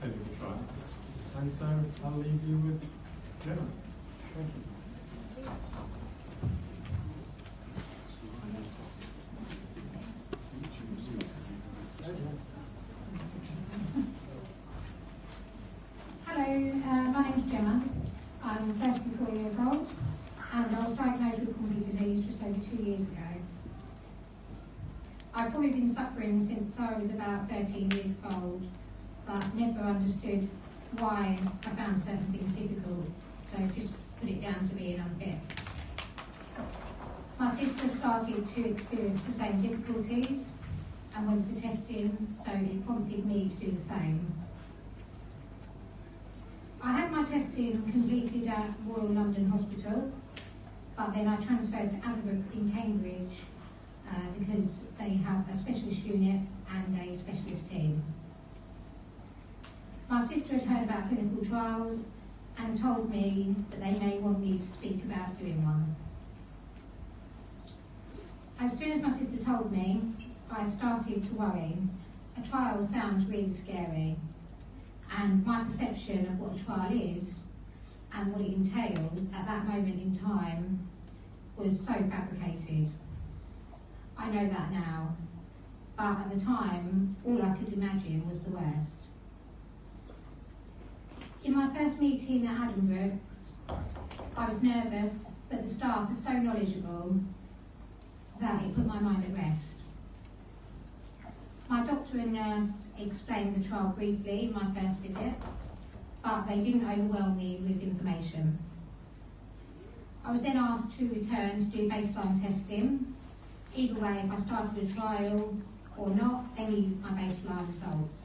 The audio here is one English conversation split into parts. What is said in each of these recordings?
clinical trial. And so I'll leave you with Gemma. Thank you. Hello, my name's Gemma. I'm 34 years old and I was diagnosed with coronary disease just over 2 years ago. I've probably been suffering since I was about 13 years old, but never understood why I found certain things difficult, so just put it down to being unfit. My sister started to experience the same difficulties and went for testing, so it prompted me to do the same. I had my testing completed at Royal London Hospital, but then I transferred to Addenbrooke's in Cambridge because they have a specialist unit and a specialist team. My sister had heard about clinical trials and told me that they may want me to speak about doing one. As soon as my sister told me, I started to worry. A trial sounds really scary, and my perception of what a trial is and what it entails at that moment in time was so fabricated. I know that now, but at the time, all I could imagine was the worst. In my first meeting at Addenbrooke's, I was nervous, but the staff was so knowledgeable that it put my mind at rest. My doctor and nurse explained the trial briefly in my first visit, but they didn't overwhelm me with information. I was then asked to return to do baseline testing. Either way, if I started a trial or not, they needed my baseline results.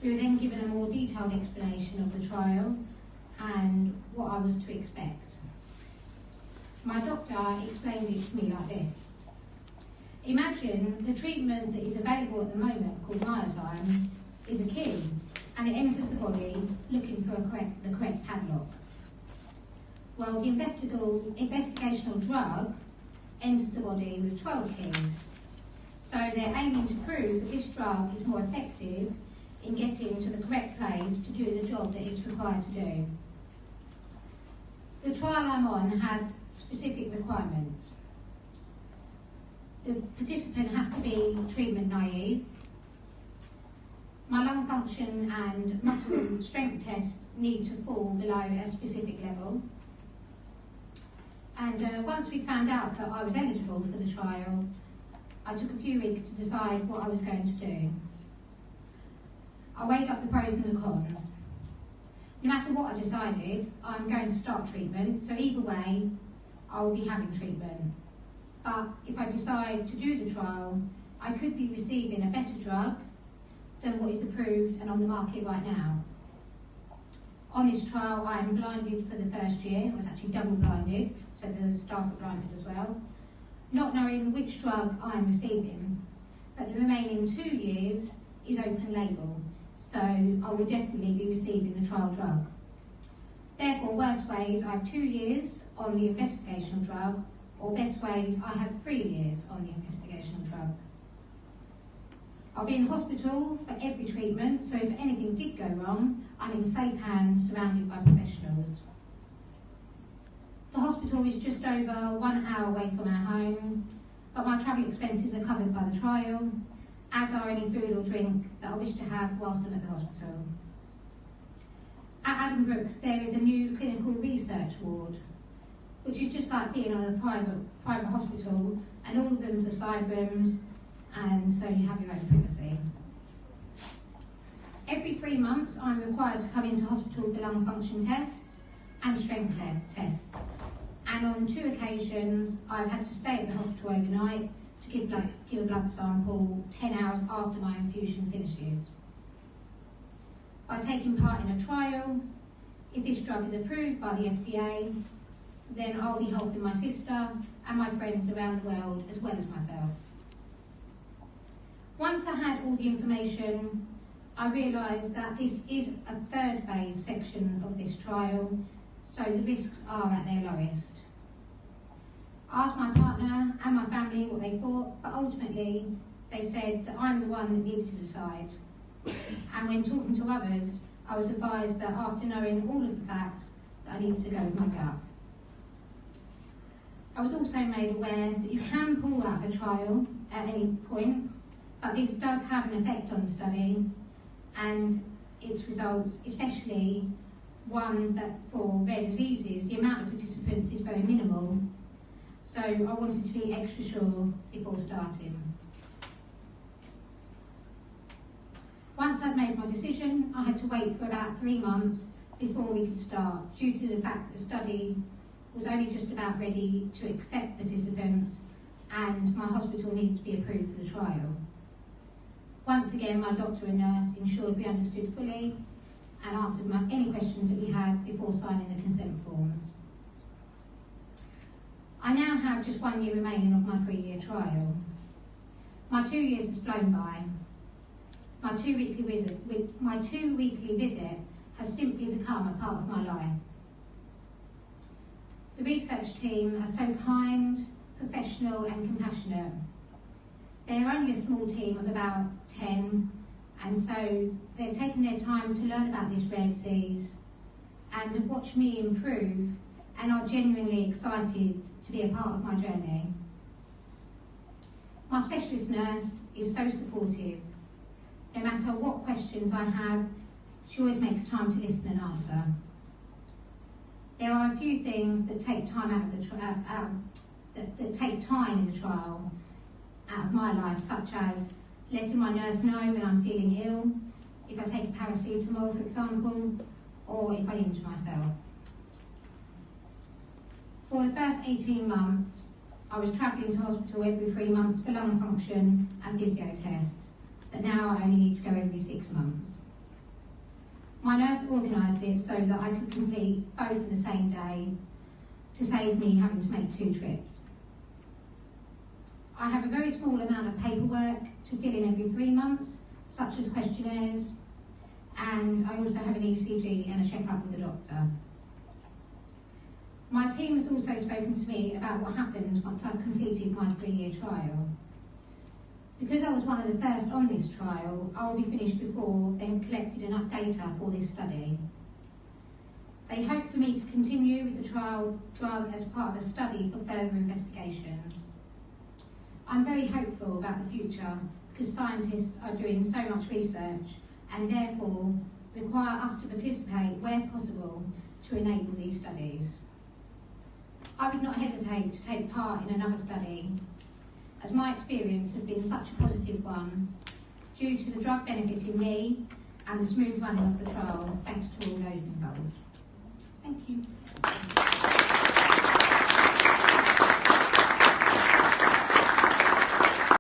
We were then given a more detailed explanation of the trial and what I was to expect. My doctor explained it to me like this. Imagine the treatment that is available at the moment, called Myozyme, is a key, and it enters the body looking for the correct padlock. Well, the investigational drug enters the body with 12 keys. So they're aiming to prove that this drug is more effective in getting to the correct place to do the job that it's required to do. The trial I'm on had specific requirements. The participant has to be treatment naive. My lung function and muscle strength tests need to fall below a specific level. And once we found out that I was eligible for the trial, I took a few weeks to decide what I was going to do. I weighed up the pros and the cons. No matter what I decided, I'm going to start treatment, so either way, I will be having treatment. But if I decide to do the trial, I could be receiving a better drug than what is approved and on the market right now. On this trial, I am blinded for the first year. I was actually double blinded, so the staff are blinded as well, not knowing which drug I am receiving. But the remaining 2 years is open label, so I will definitely be receiving the trial drug. Therefore, worst ways, I have 2 years on the investigational drug, or best ways, I have 3 years on the investigational drug. I'll be in hospital for every treatment, so if anything did go wrong, I'm in safe hands surrounded by professionals. The hospital is just over 1 hour away from our home, but my travel expenses are covered by the trial, as are any food or drink that I wish to have whilst I'm at the hospital. At Addenbrooke's, there is a new clinical research ward, which is just like being on a private hospital, and all of them are side rooms, and so you have your own privacy. Every 3 months, I'm required to come into hospital for lung function tests and strength tests. And on 2 occasions, I've had to stay at the hospital overnight to give a blood sample 10 hours after my infusion finishes. By taking part in a trial, if this drug is approved by the FDA, then I'll be helping my sister and my friends around the world as well as myself. Once I had all the information, I realised that this is a 3rd phase section of this trial, so the risks are at their lowest. I asked my partner and my family what they thought, but ultimately they said that I'm the one that needed to decide. And when talking to others, I was advised that after knowing all of the facts, that I needed to go with my gut. I was also made aware that you can pull out a trial at any point, but this does have an effect on the study and its results, especially one that for rare diseases, the amount of participants is very minimal. So I wanted to be extra sure before starting. Once I'd made my decision, I had to wait for about 3 months before we could start, due to the fact that the study was only just about ready to accept participants and my hospital needed to be approved for the trial. Once again, my doctor and nurse ensured we understood fully and answered any questions that we had before signing the consent forms. I now have just 1 year remaining of my 3-year trial. My 2 years has flown by. My two weekly visit has simply become a part of my life. The research team are so kind, professional and compassionate. They're only a small team of about 10, and so they've taken their time to learn about this rare disease and have watched me improve and are genuinely excited to be a part of my journey. My specialist nurse is so supportive. No matter what questions I have, she always makes time to listen and answer. There are a few things that take time that take time in the trial out of my life, such as letting my nurse know when I'm feeling ill, if I take a paracetamol, for example, or if I injure myself. For the first 18 months, I was travelling to hospital every 3 months for lung function and physio tests, but now I only need to go every 6 months. My nurse organised it so that I could complete both in the same day to save me having to make 2 trips. I have a very small amount of paperwork to fill in every 3 months, such as questionnaires, and I also have an ECG and a check-up with the doctor. My team has also spoken to me about what happens once I've completed my 3-year trial. Because I was one of the first on this trial, I will be finished before they have collected enough data for this study. They hope for me to continue with the trial drug as part of a study for further investigations. I'm very hopeful about the future because scientists are doing so much research and therefore require us to participate where possible to enable these studies. I would not hesitate to take part in another study, as my experience has been such a positive one due to the drug benefiting me and the smooth running of the trial, thanks to all those involved. Thank you.